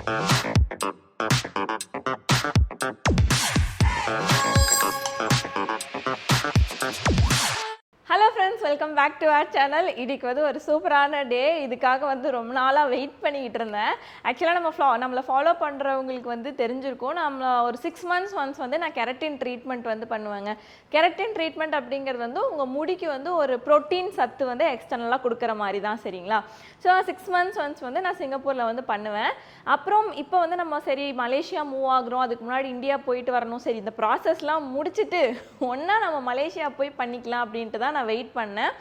Hello friends, welcome back to our channel. இதுக்கு வந்து ஒரு சூப்பரான டே. இதுக்காக வந்து ரொம்ப நாளாக வெயிட் பண்ணிக்கிட்டு இருந்தேன். ஆக்சுவலாக நம்மளை ஃபாலோ பண்ணுறவங்களுக்கு வந்து தெரிஞ்சிருக்கும். நம்ம ஒரு 6 months ஒன்ஸ் வந்து நான் கெரட்டின் ட்ரீட்மெண்ட் வந்து பண்ணுவேங்க. கெரட்டின் ட்ரீட்மெண்ட் அப்படிங்கிறது வந்து உங்கள் முடிக்கு வந்து ஒரு ப்ரோட்டீன் சத்து வந்து எக்ஸ்டர்னலாக கொடுக்குற மாதிரி தான், சரிங்களா? ஸோ 6 months ஒன்ஸ் வந்து நான் சிங்கப்பூரில் வந்து பண்ணுவேன். அப்புறம் இப்போ வந்து நம்ம சரி மலேசியா மூவ் ஆகுறோம், அதுக்கு முன்னாடி இந்தியா போயிட்டு வரணும், சரி இந்த ப்ராசஸ்லாம் முடிச்சுட்டு ஒன்றா நம்ம மலேசியா போய் பண்ணிக்கலாம் அப்படின்ட்டு தான் நான் வெயிட் பண்ணேன்.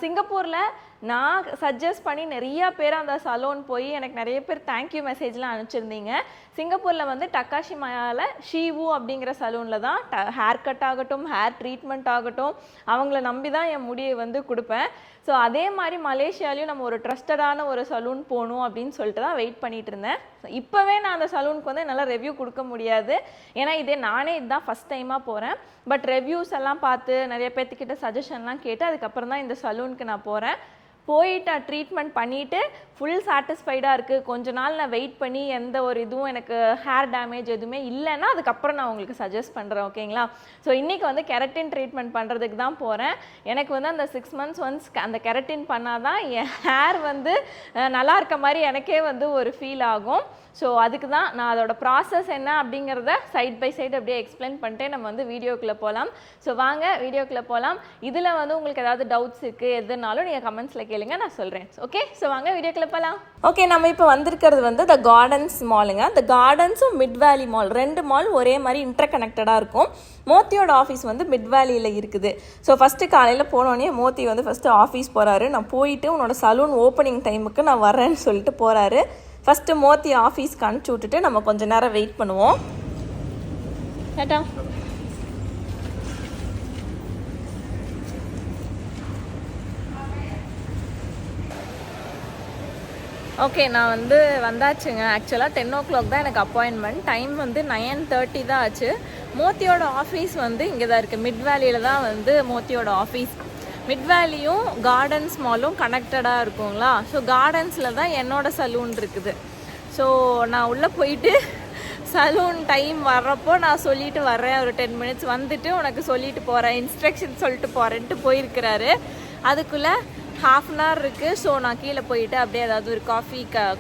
சிங்கப்பூரில் நான் சஜஸ்ட் பண்ணி நிறையா பேர் அந்த சலூன் போய் எனக்கு நிறைய பேர் தேங்க்யூ மெசேஜ்லாம் அனுப்பிச்சிருந்தீங்க. சிங்கப்பூரில் வந்து டக்காஷிமாயாவில் ஷீவு அப்படிங்கிற சலூனில் தான் ஹேர் கட் ஆகட்டும், ஹேர் ட்ரீட்மெண்ட் ஆகட்டும், அவங்கள நம்பி தான் என் முடியை வந்து கொடுப்பேன். ஸோ அதே மாதிரி மலேசியாலையும் நம்ம ஒரு ட்ரஸ்டடான ஒரு சலூன் போகணும் அப்படின்னு சொல்லிட்டு தான் வெயிட் பண்ணிகிட்டு இருந்தேன். இப்போவே நான் அந்த சலூனுக்கு வந்து என்னால் ரிவ்யூ கொடுக்க முடியாது, ஏன்னா நானே இதுதான் ஃபஸ்ட் டைமாக போகிறேன். பட் ரிவ்யூஸ் எல்லாம் பார்த்து நிறைய பேர்த்துக்கிட்ட சஜஷன்லாம் கேட்டு அதுக்கப்புறம் தான் இந்த சலூனுக்கு நான் போகிறேன். போயிட்டு ட்ரீட்மெண்ட் பண்ணிவிட்டு ஃபுல் சாட்டிஸ்ஃபைடாக இருக்குது. கொஞ்ச நாள் நான் வெயிட் பண்ணி எந்த ஒரு இதுவும் எனக்கு ஹேர் டேமேஜ் எதுவுமே இல்லைன்னா அதுக்கப்புறம் நான் உங்களுக்கு சஜஸ்ட் பண்ணுறேன், ஓகேங்களா? ஸோ இன்றைக்கி வந்து கெரட்டின் ட்ரீட்மெண்ட் பண்ணுறதுக்கு தான் போகிறேன். எனக்கு வந்து அந்த 6 months ஒன்ஸ் அந்த கெரட்டின் பண்ணால் தான் என் ஹேர் வந்து நல்லா இருக்க மாதிரி எனக்கே வந்து ஒரு ஃபீல் ஆகும். ஸோ அதுக்கு தான் நான் அதோட ப்ராசஸ் என்ன அப்படிங்கிறத சைட் பை சைடு அப்படியே எக்ஸ்பிளைன் பண்ணிட்டு நம்ம வந்து வீடியோக்குள்ளே போகலாம். ஸோ வாங்க வீடியோக்குள்ளே போகலாம். இதில் வந்து உங்களுக்கு ஏதாவது டவுட்ஸ் இருக்குது எதுனாலும் நீங்கள் கமெண்ட்ஸில் கேளுங்க, நான் சொல்கிறேன். ஓகே, ஸோ வாங்க வீடியோக்குள்ளே போகலாம். ஓகே, நம்ம இப்போ வந்திருக்கிறது வந்து த கார்டன்ஸ் மாலுங்க. த கார்டன்ஸும் மிட் வேலி மால், 2 மால் ஒரே மாதிரி இன்டர் கனெக்டடாக இருக்கும். மோத்தியோட ஆஃபீஸ் வந்து மிட் வேலியில் இருக்குது. ஸோ ஃபஸ்ட்டு காலையில் போனோடனே மோத்தி வந்து ஃபஸ்ட்டு ஆஃபீஸ் போகிறாரு. நான் போயிட்டு உன்னோட சலூன் ஓப்பனிங் டைமுக்கு நான் வரேன்னு சொல்லிட்டு போகிறாரு. ஃபஸ்ட்டு மோத்தி ஆஃபீஸ்க்கு அனுப்பிச்சி விட்டுட்டு நம்ம கொஞ்சம் நேரம் வெயிட் பண்ணுவோம். கேட்டா ஓகே, நான் வந்து வந்தாச்சுங்க. ஆக்சுவலாக 10 o'clock தான் எனக்கு அப்பாயின்மெண்ட். டைம் வந்து 9:30 தான் ஆச்சு. மோத்தியோட ஆஃபீஸ் வந்து இங்கே தான் இருக்குது. மிட் வேலியில் தான் வந்து மோத்தியோட ஆஃபீஸ். மிட் வேலியும் கார்டன்ஸ் மாலும் கனெக்டடாக இருக்குங்களா? ஸோ கார்டன்ஸில் தான் என்னோடய சலூன் இருக்குது. ஸோ நான் உள்ளே போயிட்டு சலூன் டைம் வர்றப்போ நான் சொல்லிட்டு வர்றேன், ஒரு 10 minutes வந்துட்டு உனக்கு சொல்லிட்டு போகிறேன், இன்ஸ்ட்ரக்ஷன் சொல்லிட்டு போகிறேன்ட்டு போயிருக்கிறாரு. அதுக்குள்ளே 1/2 an hour இருக்குது. ஸோ நான் கீழே போயிட்டு அப்படியே ஏதாவது ஒரு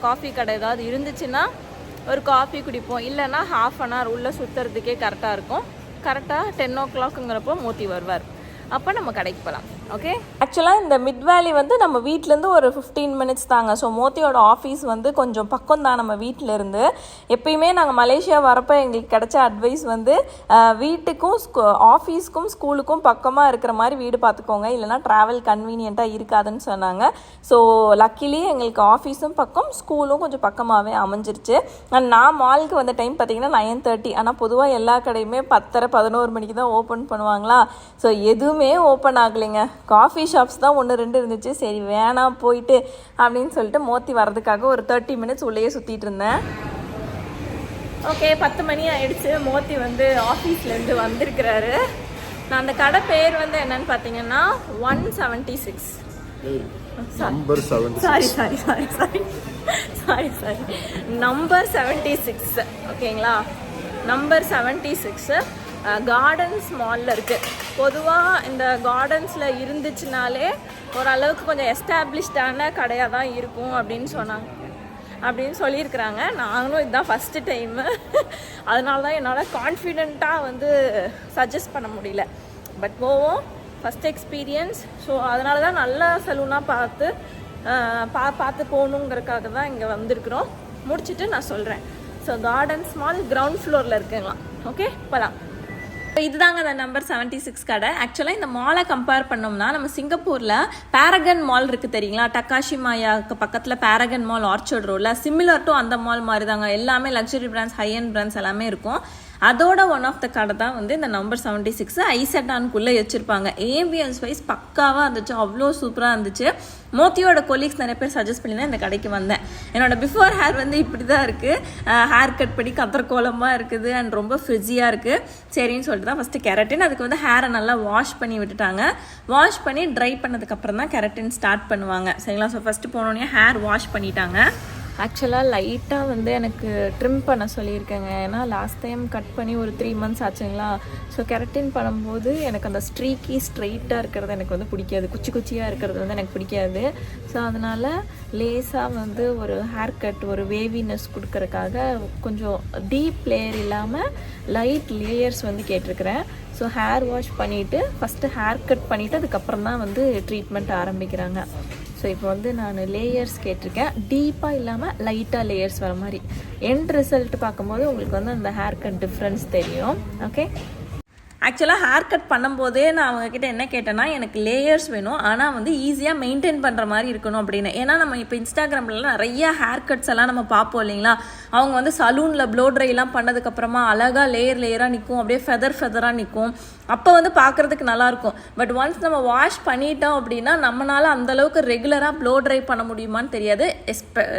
காஃபி கடை ஏதாவது இருந்துச்சுன்னா ஒரு காஃபி குடிப்போம், இல்லைன்னா 1/2 an hour உள்ளே சுற்றுறதுக்கே கரெக்டாக இருக்கும். கரெக்டாக 10 o'clockங்கிறப்போ மோத்தி வருவார். அப்போ நம்ம கடைக்கு போகலாம். ஓகே, ஆக்சுவலாக இந்த மிட் வேலி வந்து நம்ம வீட்டிலேருந்து ஒரு 15 minutes தாங்க. ஸோ மோத்தியோட ஆஃபீஸ் வந்து கொஞ்சம் பக்கம் தான் நம்ம வீட்டிலேருந்து. எப்பயுமே நாங்கள் மலேசியா வரப்போ எங்களுக்கு கிடைச்ச அட்வைஸ் வந்து வீட்டுக்கும் ஆஃபீஸ்க்கும் ஸ்கூலுக்கும் பக்கமாக இருக்கிற மாதிரி வீடு பார்த்துக்கோங்க, இல்லைனா ட்ராவல் கன்வீனியண்ட்டாக இருக்காதுன்னு சொன்னாங்க. ஸோ லக்கிலி எங்களுக்கு ஆஃபீஸும் பக்கம், ஸ்கூலும் கொஞ்சம் பக்கமாகவே அமைஞ்சிருச்சு. நான் மாலுக்கு வந்த டைம் பார்த்தீங்கன்னா 9:30. ஆனால் பொதுவாக எல்லா கடையுமே 10:30 11 மணிக்கு தான் ஓப்பன் பண்ணுவாங்களா? ஸோ எதுவுமே ஓப்பன் ஆகலைங்க. காஃபி ஷாப்ஸ் தான் 1-2 இருந்துச்சு. சரி வேணாம் போயிட்டு அப்படின்னு சொல்லிட்டு மோத்தி வர்றதுக்காக ஒரு 30 minutes உள்ளேயே சுற்றிட்டு இருந்தேன். ஓகே, 10 மணி ஆயிடுச்சு. மோத்தி வந்து ஆஃபீஸ்லேருந்து வந்திருக்கிறாரு. நான் அந்த கடை பேர் வந்து என்னன்னு பார்த்தீங்கன்னா 176 நம்பர் 76. ஓகேங்களா, நம்பர் 76 கார்டன்ஸ் மாலில் இருக்குது. பொதுவாக இந்த கார்டன்ஸில் இருந்துச்சுனாலே ஓரளவுக்கு கொஞ்சம் எஸ்டாப்ளிஷ்டான கடையாக தான் இருக்கும் அப்படின்னு சொல்லியிருக்கிறாங்க. நாங்களும் இதுதான் ஃபஸ்ட்டு டைமு, அதனால தான் என்னால் கான்ஃபிடெண்ட்டாக வந்து சஜஸ்ட் பண்ண முடியல. பட் போவோம், ஃபஸ்ட் எக்ஸ்பீரியன்ஸ். ஸோ அதனால தான் நல்ல சலூனாக பார்த்து போகணுங்கிறதுக்காக தான் இங்கே வந்திருக்கிறோம். முடிச்சுட்டு நான் சொல்கிறேன். ஸோ கார்டன்ஸ் மால் கிரவுண்ட் ஃப்ளோரில் இருக்குங்களா? ஓகே, இப்போதான் இதுதாங்க அந்த நம்பர் 76 கடை. ஆக்சுவலாக இந்த மாலை கம்பேர் பண்ணோம்னா நம்ம சிங்கப்பூரில் பேரகன் மால் இருக்குது தெரியுங்களா? டக்காஷிமாயாவுக்கு பக்கத்தில் பேரகன் மால் ஆர்ச்சர்ட் ரோடில், சிமிலர் டு அந்த மால் மாதிரி தாங்க. எல்லாமே luxury brands, high and brands எல்லாமே இருக்கும். அதோட ஒன் ஆஃப் த கடை தான் வந்து இந்த நம்பர் 76. ஐசெட்டானுக்குள்ளே வச்சுருப்பாங்க. ஏம்பியன்ஸ் வைஸ் பக்காவாக இருந்துச்சு, அவ்வளோ சூப்பராக இருந்துச்சு. மோத்தியோட கொலீக்ஸ் நிறைய பேர் சஜஸ்ட் பண்ணி தான் இந்த கடைக்கு வந்தேன். என்னோட பிஃபோர் ஹேர் வந்து இப்படி தான் இருக்குது, ஹேர் கட் பண்ணி கத்திரக்கோலமாக இருக்குது அண்ட் ரொம்ப ஃப்ரிஜியாக இருக்குது. சரின்னு சொல்லிட்டு தான் ஃபஸ்ட்டு கெரட்டின். அதுக்கு வந்து ஹேரை நல்லா வாஷ் பண்ணி விட்டுட்டாங்க. வாஷ் பண்ணி ட்ரை பண்ணதுக்கப்புறம் தான் கெரட்டின் ஸ்டார்ட் பண்ணுவாங்க, சரிங்களா? ஸோ ஃபஸ்ட்டு போனோடனே ஹேர் வாஷ் பண்ணிட்டாங்க. ஆக்சுவலாக லைட்டாக வந்து எனக்கு ட்ரிம் பண்ண சொல்லியிருக்கேங்க. ஏன்னா லாஸ்ட் டைம் கட் பண்ணி ஒரு 3 months ஆச்சுங்களா. ஸோ கெரட்டின் பண்ணும்போது எனக்கு அந்த ஸ்ட்ரீக்கி ஸ்ட்ரெயிட்டாக இருக்கிறது எனக்கு வந்து பிடிக்காது, குச்சி குச்சியாக இருக்கிறது வந்து எனக்கு பிடிக்காது. ஸோ அதனால் லேஸாக வந்து ஒரு ஹேர் கட், ஒரு வேவினஸ் கொடுக்கறதுக்காக கொஞ்சம் டீப் லேயர் இல்லாமல் லைட் லேயர்ஸ் வந்து கேட்டிருக்கிறேன். ஸோ ஹேர் வாஷ் பண்ணிவிட்டு ஃபஸ்ட்டு ஹேர் கட் பண்ணிவிட்டு அதுக்கப்புறம் தான் வந்து ட்ரீட்மெண்ட் ஆரம்பிக்கிறாங்க. ஸோ இப்போ வந்து நான் லேயர்ஸ் கேட்டிருக்கேன், டீப்பாக இல்லாமல் லைட்டாக லேயர்ஸ் வர மாதிரி. எண்ட் ரிசல்ட் பார்க்கும்போது உங்களுக்கு வந்து அந்த ஹேர் கட் டிஃப்ரென்ஸ் தெரியும். ஓகே, ஆக்சுவலாக ஹேர் கட் பண்ணும்போதே நான் அவங்கக்கிட்ட என்ன கேட்டேன்னா, எனக்கு லேயர்ஸ் வேணும், ஆனால் வந்து ஈஸியாக மெயின்டைன் பண்ணுற மாதிரி இருக்கணும் அப்படின்னு. ஏன்னா நம்ம இப்போ இன்ஸ்டாகிராம்லலாம் நிறைய ஹேர் கட்ஸ் எல்லாம் நம்ம பார்ப்போம் இல்லைங்களா. அவங்க வந்து சலூனில் ப்ளோ ட்ரைலாம் பண்ணதுக்கப்புறமா அழகாக லேயராக நிற்கும், அப்படியே ஃபெதராக நிற்கும். அப்போ வந்து பார்க்குறதுக்கு நல்லாயிருக்கும். பட் ஒன்ஸ் நம்ம வாஷ் பண்ணிட்டோம் அப்படின்னா நம்மளால் அந்தளவுக்கு ரெகுலராக ப்ளோ ட்ரை பண்ண முடியுமான்னு தெரியாது.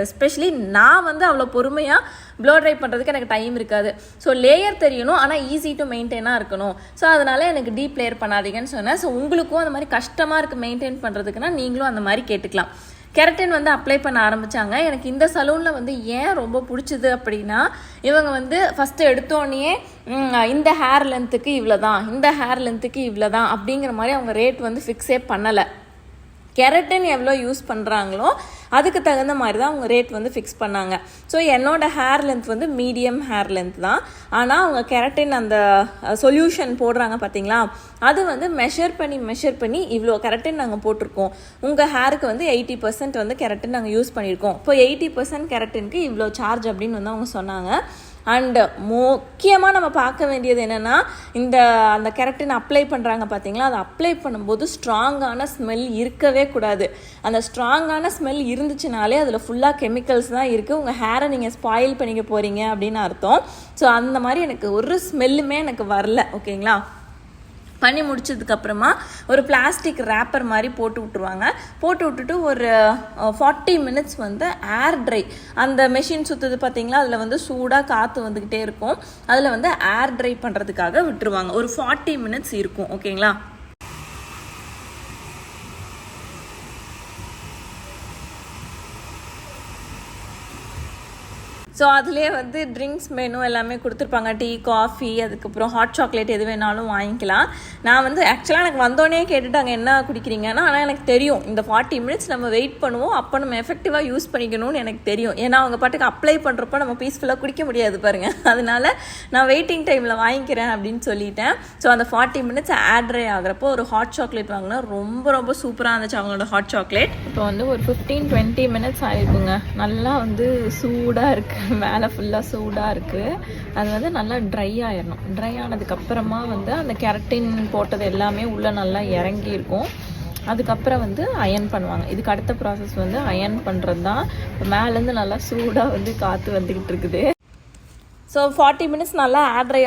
எஸ்பெஷலி நான் வந்து அவ்வளோ பொறுமையாக ப்ளோ ட்ரை பண்ணுறதுக்கு எனக்கு டைம் இருக்காது. ஸோ லேயர் தெரியணும், ஆனால் ஈஸி டு மெயின்டைனாக இருக்கணும். ஸோ அதனால் எனக்கு டீப் லேயர் பண்ணாதீங்கன்னு சொன்னேன். ஸோ உங்களுக்கும் அந்த மாதிரி கஷ்டமாக இருக்குது மெயின்டைன் பண்ணுறதுக்குன்னா நீங்களும் அந்த மாதிரி கேட்டுக்கலாம். கெரட்டின் வந்து அப்ளை பண்ண ஆரம்பித்தாங்க. எனக்கு இந்த சலூனில் வந்து ஏன் ரொம்ப பிடிச்சது அப்படின்னா, இவங்க வந்து ஃபஸ்ட்டு எடுத்தோடனே இந்த ஹேர் லென்த்துக்கு இவ்வளோ தான், இந்த ஹேர் லென்த்துக்கு இவ்வளோ தான் அப்படிங்கிற மாதிரி அவங்க ரேட் வந்து ஃபிக்ஸே பண்ணலை. கெரட்டின் எவ்வளோ யூஸ் பண்ணுறாங்களோ அதுக்கு தகுந்த மாதிரி தான் அவங்க ரேட் வந்து ஃபிக்ஸ் பண்ணாங்க. ஸோ என்னோடய ஹேர் லென்த் வந்து மீடியம் ஹேர் லென்த் தான். ஆனால் அவங்க கெரட்டின் அந்த சொல்யூஷன் போடுறாங்க பார்த்தீங்களா, அது வந்து மெஷர் பண்ணி இவ்வளோ கெரட்டின் நாங்கள் போட்டிருக்கோம், உங்கள் ஹேருக்கு வந்து 80% வந்து கெரட்டின் நாங்கள் யூஸ் பண்ணியிருக்கோம், இப்போ 80% கெரட்டினுக்கு இவ்வளோ சார்ஜ் அப்படின்னு வந்து அவங்க சொன்னாங்க. அண்டு முக்கியமாக நம்ம பார்க்க வேண்டியது என்னென்னா, அந்த கெரட்டின் அப்ளை பண்ணுறாங்க பார்த்தீங்களா, அதை அப்ளை பண்ணும்போது ஸ்ட்ராங்கான ஸ்மெல் இருக்கவே கூடாது. அந்த ஸ்ட்ராங்கான ஸ்மெல் இருந்துச்சுனாலே அதில் ஃபுல்லாக கெமிக்கல்ஸ் தான் இருக்குது, உங்கள் ஹேரை நீங்கள் ஸ்பாயில் பண்ணிக்க போகிறீங்க அப்படின்னு அர்த்தம். ஸோ அந்த மாதிரி எனக்கு ஒரு ஸ்மெல்லுமே எனக்கு வரல. ஓகேங்களா, பண்ணி முடிச்சதுக்கப்புறமா ஒரு பிளாஸ்டிக் ரேப்பர் மாதிரி போட்டு விட்ருவாங்க. போட்டு விட்டுட்டு ஒரு 40 minutes வந்து ஏர் ட்ரை, அந்த மெஷின் சுற்றுது பார்த்தீங்களா, அதில் வந்து சூடாக காற்று வந்துக்கிட்டே இருக்கும், அதில் வந்து ஏர் ட்ரை பண்ணுறதுக்காக விட்டுருவாங்க. ஒரு 40 minutes இருக்கும். ஓகேங்களா, ஸோ அதிலே வந்து ட்ரிங்க்ஸ் மெனு எல்லாமே கொடுத்துருப்பாங்க, டீ, காஃபி, அதுக்கப்புறம் ஹாட் சாக்லேட் எது வேணாலும் வாங்கிக்கலாம். நான் வந்து ஆக்சுவலாக எனக்கு வந்தோடனே கேட்டுட்டாங்க என்ன குடிக்கிறீங்கன்னா, ஆனால் எனக்கு தெரியும் இந்த 40 minutes நம்ம வெயிட் பண்ணுவோம், அப்போ நம்ம எஃபெக்டிவாக யூஸ் பண்ணிக்கணும்னு எனக்கு தெரியும். ஏன்னா அவங்க பாட்டுக்கு அப்ளை பண்ணுறப்போ நம்ம பீஸ்ஃபுல்லாக குடிக்க முடியாது பாருங்கள், அதனால நான் வெயிட்டிங் டைமில் வாங்கிக்கிறேன் அப்படின்னு சொல்லிட்டேன். ஸோ அந்த 40 minutes ஆட் ட்ரை ஆகிறப்போ ஒரு ஹாட் சாக்லேட் வாங்கினா ரொம்ப ரொம்ப சூப்பராக இருந்துச்சு அவங்களோட ஹாட் சாக்லேட். இப்போ வந்து ஒரு 15-20 minutes ஆகிருக்குங்க. நல்லா வந்து சூடாக இருக்குது, மேலே ஃபுல்லாக சூடாக இருக்குது. அது வந்து நல்லா ட்ரை ஆயிடணும். ட்ரை ஆனதுக்கப்புறமா வந்து அந்த கெரட்டின் போட்டது எல்லாமே உள்ளே நல்லா இறங்கியிருக்கும். அதுக்கப்புறம் வந்து அயன் பண்ணுவாங்க. இதுக்கு அடுத்த ப்ராசஸ் வந்து அயன் பண்ணுறது தான். மேலேருந்து நல்லா சூடாக வந்து காற்று வந்துக்கிட்டு இருக்குது. ஸோ 40 minutes நல்லா ஏர் ட்ரை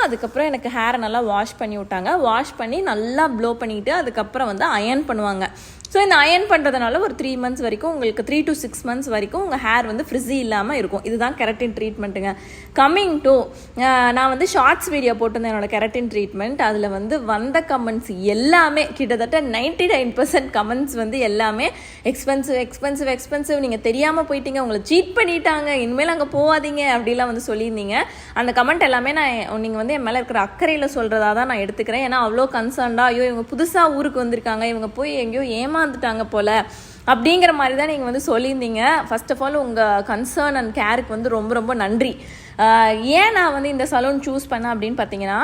அதுக்கப்புறம் எனக்கு ஹேரை நல்லா வாஷ் பண்ணி விட்டாங்க. வாஷ் பண்ணி நல்லா ப்ளோ பண்ணிவிட்டு அதுக்கப்புறம் வந்து அயன் பண்ணுவாங்க. ஸோ இந்த அயன் பண்ணுறதுனால ஒரு 3 months வரைக்கும், உங்களுக்கு 3 to 6 months வரைக்கும் உங்கள் ஹேர் வந்து ஃப்ரிஸி இல்லாமல் இருக்கும். இதுதான் கெரட்டின் ட்ரீட்மெண்ட்டுங்க. கம்மிங் டு நான் வந்து ஷார்ட்ஸ் வீடியோ போட்டிருந்தேன் என்னோட கெரட்டின் ட்ரீட்மெண்ட். அதில் வந்து வந்த கமெண்ட்ஸ் எல்லாமே கிட்டத்தட்ட 99% கமெண்ட்ஸ் வந்து எல்லாமே எக்ஸ்பென்சிவ், நீங்கள் தெரியாமல் போயிட்டீங்க, உங்களை சீட் பண்ணிட்டாங்க, இனிமேல் அங்கே போகாதீங்க அப்படிலாம் வந்து சொல்லியிருந்தீங்க. அந்த கமெண்ட் எல்லாமே நீங்கள் வந்து என் மேலே இருக்கிற அக்கறையில் சொல்கிறதா தான் நான் எடுத்துக்கிறேன். ஏன்னா அவ்வளோ கன்சர்ன்டாக, ஐயோ இவங்க புதுசாக ஊருக்கு வந்திருக்காங்க, இவங்க போய் எங்கேயோ ஏமாந்துட்டாங்க போல் அப்படிங்கிற மாதிரி தான் நீங்கள் வந்து சொல்லியிருந்தீங்க. ஃபர்ஸ்ட் ஆஃப் ஆல் உங்கள் கன்சர்ன் அண்ட் கேருக்கு வந்து ரொம்ப ரொம்ப நன்றி. ஏன் நான் வந்து இந்த சலூன் சூஸ் பண்ணேன் அப்படின்னு பார்த்தீங்கன்னா,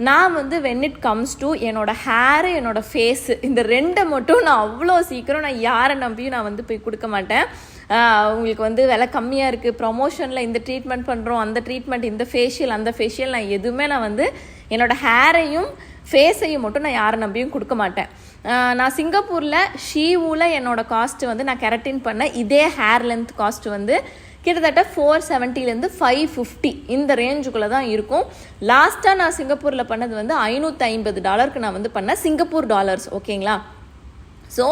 நான் வந்து வென் இட் கம்ஸ் டு என்னோடய ஹேரு, என்னோடய ஃபேஸு, இந்த ரெண்டை மட்டும் நான் அவ்வளோ சீக்கிரம் நான் யாரை நம்பியும் நான் வந்து போய் கொடுக்க மாட்டேன். உங்களுக்கு வந்து விலை கம்மியாக இருக்குது, ப்ரொமோஷனில் இந்த ட்ரீட்மெண்ட் பண்ணுறோம், அந்த ட்ரீட்மெண்ட், இந்த ஃபேஷியல், அந்த ஃபேஷியல், நான் எதுவுமே நான் வந்து என்னோடய ஹேரையும் ஃபேஸையும் மட்டும் நான் யாரை நம்பியும் கொடுக்க மாட்டேன். நான் சிங்கப்பூரில் ஷீவூவில் என்னோடய காஸ்ட்டு வந்து நான் கெரட்டின் பண்ண இதே ஹேர் லென்த் காஸ்ட்டு வந்து கிட்டத்தட்ட 470 to 550 இந்த ரேஞ்சுக்குள்ளே தான் இருக்கும். லாஸ்ட்டாக நான் சிங்கப்பூரில் பண்ணது வந்து $550 நான் வந்து பண்ணேன், சிங்கப்பூர் டாலர்ஸ். ஓகேங்களா, ஸோ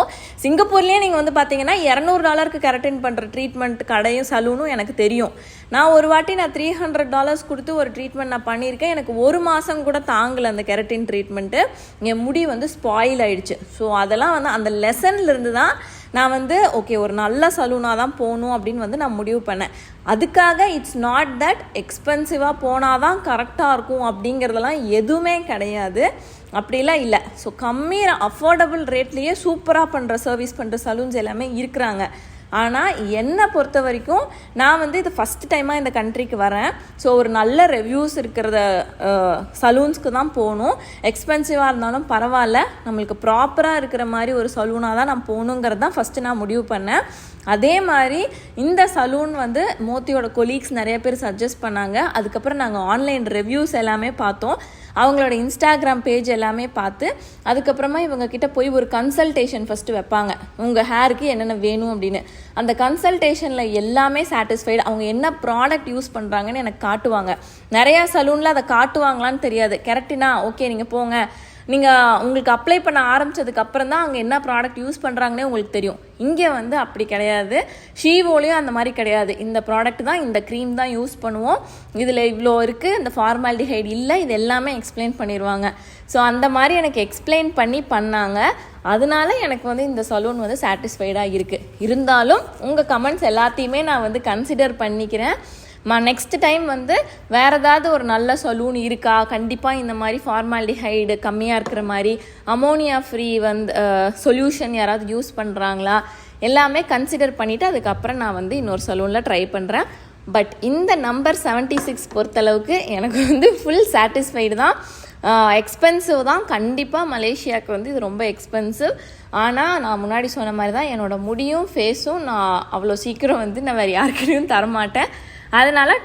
சிங்கப்பூர்லேயே நீங்கள் வந்து பார்த்தீங்கன்னா $200 கெரட்டின் பண்ணுற ட்ரீட்மெண்ட் கடையும் சலூனும் எனக்கு தெரியும். நான் ஒரு வாட்டி நான் $300 கொடுத்து ஒரு ட்ரீட்மெண்ட் நான் பண்ணியிருக்கேன். எனக்கு ஒரு மாதம் கூட தாங்கலை அந்த கெரட்டின் ட்ரீட்மெண்ட்டு. என் முடி வந்து ஸ்பாயில் ஆகிடுச்சு. ஸோ அதெல்லாம் வந்து அந்த லெசன்லேருந்து தான் நான் வந்து ஓகே ஒரு நல்ல சலூனாக தான் போகணும் அப்படின்னு வந்து நான் முடிவு பண்ணேன். அதுக்காக இட்ஸ் நாட் தட் எக்ஸ்பென்சிவாக போனால் தான் கரெக்டாக இருக்கும் அப்படிங்கிறதெல்லாம் எதுவுமே கிடையாது. அப்படிலாம் இல்லை. ஸோ கம்மி அஃபோர்டபுள் ரேட்லேயே சூப்பராக பண்ணுற சர்வீஸ் பண்ணுற சலூன்ஸ் எல்லாமே இருக்கிறாங்க. ஆனால் என்னை பொறுத்த வரைக்கும் நான் வந்து இது ஃபஸ்ட் டைமாக இந்த கண்ட்ரிக்கு வரேன். ஸோ ஒரு நல்ல ரிவ்யூஸ் இருக்கிறத சலூன்ஸ்க்கு தான் போகணும். எக்ஸ்பென்சிவாக இருந்தாலும் பரவாயில்ல, நம்மளுக்கு ப்ராப்பராக இருக்கிற மாதிரி ஒரு சலூனாக தான் நான் போகணுங்கிறது தான் ஃபஸ்ட்டு நான் முடிவு பண்ணேன். அதே மாதிரி இந்த சலூன் வந்து மோத்தியோட கொலீக்ஸ் நிறைய பேர் சஜஸ்ட் பண்ணாங்க. அதுக்கப்புறம் நாங்கள் ஆன்லைன் ரிவ்யூஸ் எல்லாமே பார்த்தோம். அவங்களோட இன்ஸ்டாகிராம் பேஜ் எல்லாமே பார்த்து அதுக்கப்புறமா இவங்கக்கிட்ட போய் ஒரு கன்சல்டேஷன் ஃபஸ்ட்டு வைப்பாங்க, உங்கள் ஹேருக்கு என்னென்ன வேணும் அப்படின்னு. அந்த கன்சல்டேஷனில் எல்லாமே சாட்டிஸ்ஃபைடு. அவங்க என்ன ப்ராடக்ட் யூஸ் பண்ணுறாங்கன்னு எனக்கு காட்டுவாங்க. நிறையா சலூனில் அதை காட்டுவாங்களான்னு தெரியாது. கரெக்டினா ஓகே நீங்கள் போங்க, நீங்கள் உங்களுக்கு அப்ளை பண்ண ஆரம்பித்ததுக்கு அப்புறம் தான் அங்கே என்ன ப்ராடக்ட் யூஸ் பண்ணுறாங்கன்னே உங்களுக்கு தெரியும். இங்கே வந்து அப்படி கிடையாது. ஷீவோலையும் அந்த மாதிரி கிடையாது. இந்த ப்ராடக்ட் தான், இந்த க்ரீம் தான் யூஸ் பண்ணுவோம், இதில் இவ்வளோ இருக்குது, இந்த ஃபார்மாலிட்டிஹைட் இல்லை, இது எல்லாமே எக்ஸ்பிளைன் பண்ணிடுவாங்க. ஸோ அந்த மாதிரி எனக்கு எக்ஸ்பிளைன் பண்ணாங்க. அதனால எனக்கு வந்து இந்த சலூன் வந்து சாட்டிஸ்ஃபைடாக இருக்குது. இருந்தாலும் உங்கள் கமெண்ட்ஸ் எல்லாத்தையுமே நான் வந்து கன்சிடர் பண்ணிக்கிறேன். நெக்ஸ்ட் டைம் வந்து வேறு ஏதாவது ஒரு நல்ல சலூன் இருக்கா, கண்டிப்பாக இந்த மாதிரி ஃபார்மாலிட்டிஹைடு கம்மியாக இருக்கிற மாதிரி அமோனியா ஃப்ரீ வந்து சொல்யூஷன் யாராவது யூஸ் பண்ணுறாங்களா எல்லாமே கன்சிடர் பண்ணிவிட்டு அதுக்கப்புறம் நான் வந்து இன்னொரு சலூனில் ட்ரை பண்ணுறேன். பட் இந்த நம்பர் 76 பொறுத்தளவுக்கு எனக்கு வந்து ஃபுல் சாட்டிஸ்ஃபைடு தான். எக்ஸ்பென்சிவ் தான், கண்டிப்பாக மலேசியாவுக்கு வந்து இது ரொம்ப எக்ஸ்பென்சிவ். ஆனால் நான் முன்னாடி சொன்ன மாதிரி தான், என்னோடய முடியும் ஃபேஸும் நான் அவ்வளோ சீக்கிரம் வந்து நான் வேறு யாருக்கிட்டையும் தரமாட்டேன். அதனால்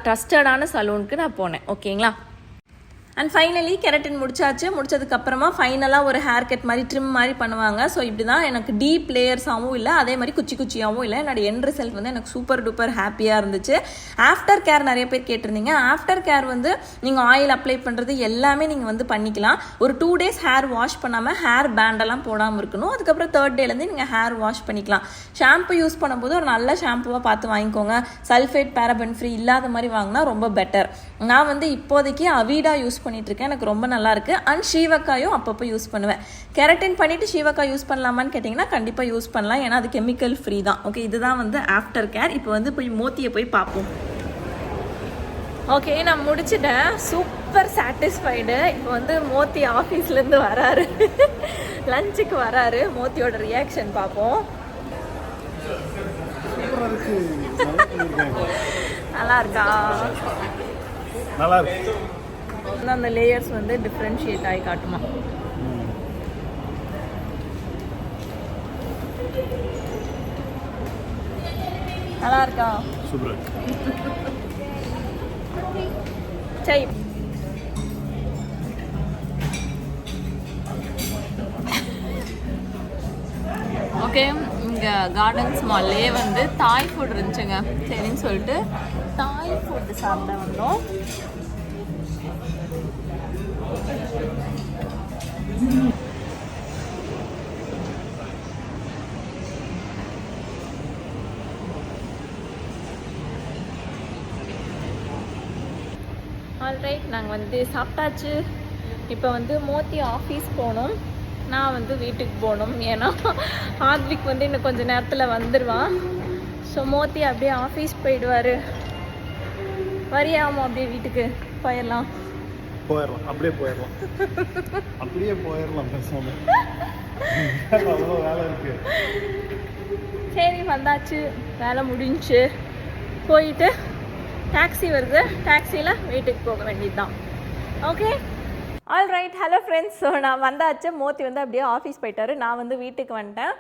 ட்ரஸ்டடான சலூனுக்கு நான் போனேன். ஓகேங்களா? அண்ட் ஃபைனலி கெரட்டின் முடிச்சதுக்கப்புறமா ஃபைனலாக ஒரு ஹேர் கட் மாதிரி ட்ரிம் மாதிரி பண்ணுவாங்க. ஸோ இப்படி தான் எனக்கு டீப் லேயர்ஸாகவும் இல்லை, அதே மாதிரி குச்சியாகவும் இல்லை. என்னோட எண்ட் ரிசல்ட் வந்து எனக்கு சூப்பர் டூப்பர் ஹாப்பியாக இருந்துச்சு. ஆஃப்டர் கேர் நிறைய பேர் கேட்டிருந்தீங்க. ஆஃப்டர் கேர் வந்து நீங்கள் ஆயில் அப்ளை பண்ணுறது எல்லாமே நீங்கள் வந்து பண்ணிக்கலாம். ஒரு 2 days ஹேர் வாஷ் பண்ணாமல் ஹேர் பேண்டெல்லாம் போடாமல் இருக்கணும். அதுக்கப்புறம் 3rd டேலேருந்து நீங்கள் ஹேர் வாஷ் பண்ணிக்கலாம். ஷாம்பு யூஸ் பண்ணும்போது ஒரு நல்ல ஷாம்புவாக பார்த்து வாங்கிக்கோங்க. சல்ஃபேட் பேரபன் ஃப்ரீ இல்லாத மாதிரி வாங்கினா ரொம்ப பெட்டர். நான் வந்து இப்போதைக்கு அவிடா யூஸ் பண்ணிட்டுருக்கேன், எனக்கு ரொம்ப நல்லா இருக்கு. அண்ட் ஷீவக்காயும் அப்பப்போ யூஸ் பண்ணுவேன். கெரட்டின் பண்ணிவிட்டு ஷீவக்காய் யூஸ் பண்ணலாமான்னு கேட்டிங்கன்னா கண்டிப்பாக யூஸ் பண்ணலாம், ஏன்னா அது கெமிக்கல் ஃப்ரீ தான். ஓகே, இதுதான் வந்து ஆஃப்டர் கேர். இப்போ வந்து போய் மோத்தியை போய் பார்ப்போம். ஓகே, நான் முடிச்சிட்டேன். Super satisfied. இப்போ வந்து மோத்தி ஆஃபீஸ்லேருந்து வராரு, லஞ்சுக்கு வராரு. மோத்தியோட ரியாக்ஷன் பார்ப்போம். நல்லா இருக்கா? நல்லா இருக்கு. அந்த லேயர்ஸ் வந்து டிஃப்ரென்ஷியேட் ஆகி காட்டுமா? நல்லா இருக்கா? சூப்பர். சரி, ஓகே. இங்கே கார்டன்ஸ் மால்லே வந்து தாய் ஃபுட் இருந்துச்சுங்க. சரின்னு சொல்லிட்டு தாய் ஃபுட் சாப்பிட வந்தோம். ஆல்ரைட், நாங்கள் வந்து சாப்பிட்டாச்சு. இப்போ வந்து மோத்தி ஆஃபீஸ் போகணும், நான் வந்து வீட்டுக்கு போகணும். ஏன்னா ஹார்த்விக் வந்து இன்னும் கொஞ்சம் நேரத்தில் வந்துடுவான். ஸோ மோத்தி அப்படியே ஆஃபீஸ் போயிடுவார். வரியாமா அப்படியே வீட்டுக்கு போயிடலாம். அப்படியே போயிடலாம். அவ்வளோ வேலை இருக்கு. சரி, வந்தாச்சு, வேலை முடிஞ்சு. போயிட்டு டாக்ஸி வருது, டாக்ஸியில் வீட்டுக்கு போக வேண்டியது தான். Okay, alright. Hello friends. So நான் வந்தாச்சு. மோத்தி வந்து அப்படியே ஆஃபீஸ் போயிட்டாரு, நான் வந்து வீட்டுக்கு வந்துட்டேன்.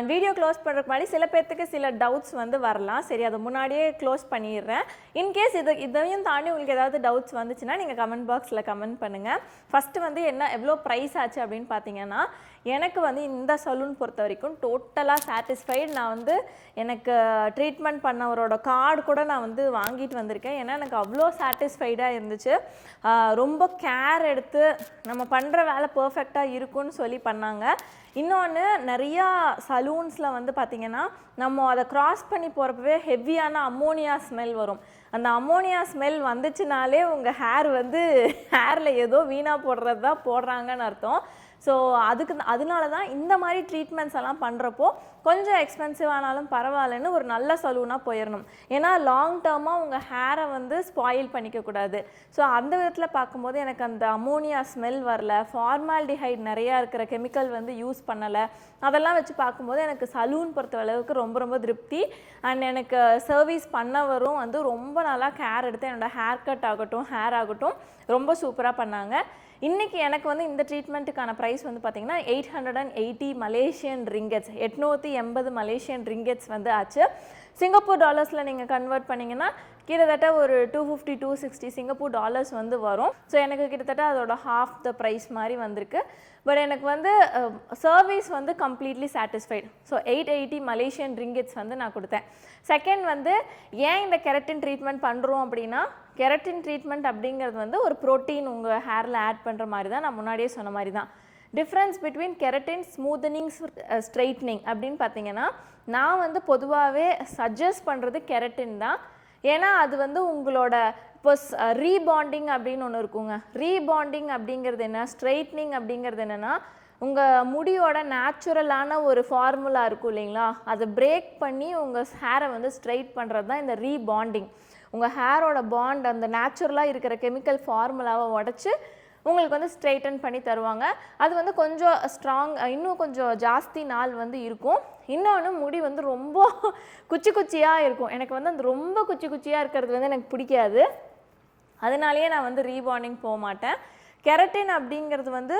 வீடியோ க்ளோஸ் பண்ணுறதுக்கு முன்னாடி சில பேர்த்துக்கு சில டவுட்ஸ் வந்து வரலாம். சரி, அதை முன்னாடியே க்ளோஸ் பண்ணிடுறேன். இன்கேஸ் இதையும் தாண்டி உங்களுக்கு ஏதாவது டவுட்ஸ் வந்துச்சுன்னா நீங்கள் கமெண்ட் பாக்ஸில் கமெண்ட் பண்ணுங்கள். ஃபஸ்ட்டு வந்து எவ்வளோ ப்ரைஸ் ஆச்சு அப்படின்னு பார்த்தீங்கன்னா, எனக்கு வந்து இந்த சலூன் பொறுத்த வரைக்கும் டோட்டலாக சாட்டிஸ்ஃபைடு. நான் வந்து எனக்கு ட்ரீட்மெண்ட் பண்ணவரோட கார்டு கூட நான் வந்து வாங்கிட்டு வந்திருக்கேன். ஏன்னா எனக்கு அவ்வளோ சாட்டிஸ்ஃபைடாக இருந்துச்சு. ரொம்ப கேர் எடுத்து நம்ம பண்ணுற வேலை பர்ஃபெக்டாக இருக்குன்னு சொல்லி பண்ணாங்க. இன்னொன்று, நிறையா சலூன்ஸில் வந்து பார்த்திங்கன்னா நம்ம அதை க்ராஸ் பண்ணி போகிறப்பவே ஹெவியான அம்மோனியா ஸ்மெல் வரும். அந்த அம்மோனியா ஸ்மெல் வந்துச்சுனாலே உங்கள் ஹேர் வந்து ஹேரில் ஏதோ வீணாக போடுறது தான் போடுறாங்கன்னு அர்த்தம். ஸோ அதனால தான் இந்த மாதிரி ட்ரீட்மெண்ட்ஸ் எல்லாம் பண்ணுறப்போ கொஞ்சம் எக்ஸ்பென்சிவ் ஆனாலும் பரவாயில்லன்னு ஒரு நல்ல சலூனாக போயிடணும். ஏன்னா லாங் டேர்மாக உங்கள் ஹேரை வந்து ஸ்பாயில் பண்ணிக்கக்கூடாது. ஸோ அந்த விதத்தில் பார்க்கும்போது எனக்கு அந்த அமோனியா ஸ்மெல் வரல, ஃபார்மால்டிஹைட் நிறையா இருக்கிற கெமிக்கல் வந்து யூஸ் பண்ணலை. அதெல்லாம் வச்சு பார்க்கும்போது எனக்கு சலூன் பொறுத்த அளவுக்கு ரொம்ப ரொம்ப திருப்தி. அண்ட் எனக்கு சர்வீஸ் பண்ணவரும் வந்து ரொம்ப நல்லா கேர் எடுத்து என்னோட ஹேர் கட் ஆகட்டும், ஹேர் ஆகட்டும் ரொம்ப சூப்பராக பண்ணாங்க. இன்றைக்கி எனக்கு வந்து இந்த ட்ரீட்மெண்ட்டுக்கான ப்ரைஸ் வந்து பார்த்திங்கன்னா 880 மலேசியன் ரிங்கெட்ஸ், 880 மலேசியன் ரிங்கெட்ஸ் வந்து ஆச்சு. சிங்கப்பூர் டாலர்ஸில் நீங்கள் கன்வெர்ட் பண்ணிங்கன்னா கிட்டத்தட்ட ஒரு 250-260 சிங்கப்பூர் டாலர்ஸ் வந்து வரும். ஸோ எனக்கு கிட்டத்தட்ட அதோட ஹாஃப் த ப்ரைஸ் மாதிரி வந்திருக்கு. பட் எனக்கு வந்து சர்வீஸ் வந்து completely satisfied. So 880 Malaysian ringgits வந்து நான் கொடுத்தேன். செகண்ட் வந்து ஏன் இந்த கெரட்டின் ட்ரீட்மெண்ட் பண்ணுறோம் அப்படின்னா, கெரட்டின் ட்ரீட்மெண்ட் அப்படிங்கிறது வந்து ஒரு ப்ரோட்டீன் உங்கள் ஹேரில் ஆட் பண்ணுற மாதிரி தான். நான் முன்னாடியே சொன்ன மாதிரி தான். Difference between keratin smoothening straightening அப்படின்னு பார்த்தீங்கன்னா, நான் வந்து பொதுவாகவே சஜஸ்ட் பண்ணுறது கெரட்டின் தான். ஏன்னா அது வந்து உங்களோட இப்போ ரீபாண்டிங் அப்படின்னு ஒன்று இருக்குங்க. ரீபாண்டிங் அப்படிங்கிறது என்ன, ஸ்ட்ரைட்னிங் அப்படிங்கிறது என்னென்னா, உங்கள் முடியோட நேச்சுரலான ஒரு ஃபார்முலா இருக்கும் இல்லைங்களா, அதை பிரேக் பண்ணி உங்கள் ஹேரை வந்து ஸ்ட்ரைட் பண்ணுறது தான் இந்த ரீபாண்டிங். உங்கள் ஹேரோட பாண்ட் அந்த நேச்சுரலாக இருக்கிற கெமிக்கல் ஃபார்முலாவை உடச்சி உங்களுக்கு வந்து ஸ்ட்ரைட்டன் பண்ணி தருவாங்க. அது வந்து கொஞ்சம் இன்னும் கொஞ்சம் ஜாஸ்தி நாள் வந்து இருக்கும். இன்னொன்று முடி வந்து ரொம்ப குச்சி குச்சியாக இருக்கும். எனக்கு வந்து அந்த ரொம்ப குச்சி குச்சியாக இருக்கிறது வந்து எனக்கு பிடிக்காது. அதனாலேயே நான் வந்து ரீபாண்டிங் போக மாட்டேன். கெரட்டின் அப்படிங்கிறது வந்து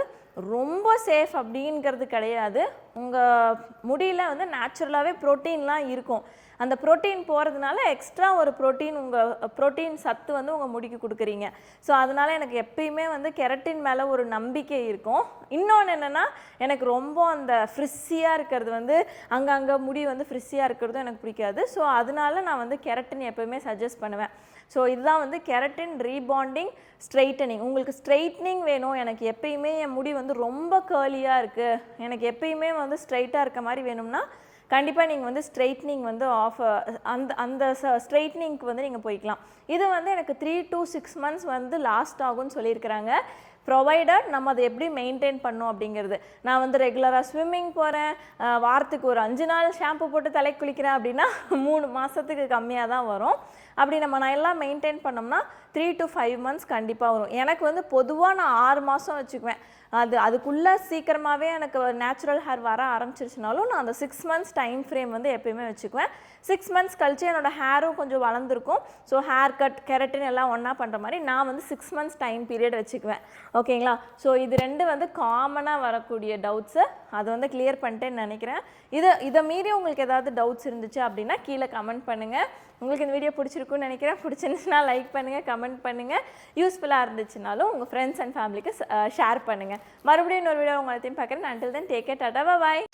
ரொம்ப சேஃப் அப்படிங்கிறது கிடையாது. உங்கள் முடியில் வந்து நேச்சுரலாகவே ப்ரோட்டீன்லாம் இருக்கும். அந்த ப்ரோட்டீன் போகிறதுனால எக்ஸ்ட்ரா ஒரு ப்ரோட்டீன் சத்து வந்து உங்கள் முடிக்கு கொடுக்குறீங்க. ஸோ அதனால் எனக்கு எப்பயுமே வந்து கெரட்டின் மேலே ஒரு நம்பிக்கை இருக்கும். இன்னொன்று என்னென்னா, எனக்கு ரொம்ப அந்த ஃப்ரிஸ்ஸியாக இருக்கிறது வந்து அங்கங்கே முடி வந்து ஃப்ரிஸ்ஸியாக இருக்கிறதும் எனக்கு பிடிக்காது. ஸோ அதனால நான் வந்து கெரட்டின் எப்பயுமே சஜஸ்ட் பண்ணுவேன். ஸோ இதுதான் வந்து கெரட்டின் ரீபாண்டிங் ஸ்ட்ரைட்டனிங். உங்களுக்கு ஸ்ட்ரைட்னிங் வேணும், எனக்கு எப்பயுமே என் முடி வந்து ரொம்ப கேர்லியாக இருக்குது, எனக்கு எப்பயுமே வந்து ஸ்ட்ரைட்டாக இருக்க மாதிரி வேணும்னா கண்டிப்பாக நீங்கள் வந்து ஸ்ட்ரைட்னிங் வந்து அந்த ஸ்ட்ரைட்னிங்க்கு வந்து நீங்கள் போய்க்கலாம். இது வந்து எனக்கு 3 to 6 months வந்து லாஸ்ட் ஆகும்னு சொல்லியிருக்கிறாங்க. ப்ரொவைடட் நம்ம அதை எப்படி மெயின்டைன் பண்ணோம் அப்படிங்கிறது. நான் வந்து ரெகுலராக ஸ்விம்மிங் போகிறேன், வாரத்துக்கு ஒரு 5 நாள் ஷாம்பு போட்டு தலை குளிக்கிறேன் அப்படின்னா 3 மாதத்துக்கு கம்மியாக தான் வரும். அப்படி நான் எல்லாம் மெயின்டைன் பண்ணோம்னா 3 to 5 months கண்டிப்பாக வரும். எனக்கு வந்து பொதுவாக நான் 6 மாதம் வச்சுக்குவேன். அதுக்குள்ளே சீக்கிரமாகவே எனக்கு நேச்சுரல் ஹேர் வர ஆரம்பிச்சிருச்சுனாலும் நான் அந்த 6 months டைம் ஃப்ரேம் வந்து எப்பயுமே வச்சுக்குவேன். 6 months கழிச்சு என்னோடய ஹேரும் கொஞ்சம் வளர்ந்துருக்கும். ஸோ ஹேர் கட் கெரட்டின் எல்லாம் ஒன்றா பண்ணுற மாதிரி நான் வந்து 6 months டைம் பீரியட் வச்சுக்குவேன். ஓகேங்களா? ஸோ இது 2 வந்து காமனாக வரக்கூடிய டவுட்ஸு. அதை வந்து கிளியர் பண்ணிட்டேன்னு நினைக்கிறேன். இதை மீறி உங்களுக்கு ஏதாவது டவுட்ஸ் இருந்துச்சு அப்படின்னா கீழே கமெண்ட் பண்ணுங்கள். உங்களுக்கு இந்த வீடியோ பிடிச்சிருக்குன்னு நினைக்கிறேன். பிடிச்சிருந்துச்சுன்னா லைக் பண்ணுங்கள், கமெண்ட் பண்ணுங்கள். யூஸ்ஃபுல்லாக இருந்துச்சுனாலும் உங்கள் ஃப்ரெண்ட்ஸ் அண்ட் ஃபேமிலிக்கு ஷேர் பண்ணுங்கள். மறுபடியும் இன்னொரு வீடியோ உங்களையும் பார்க்குறேன். until then take care, Tata, bye.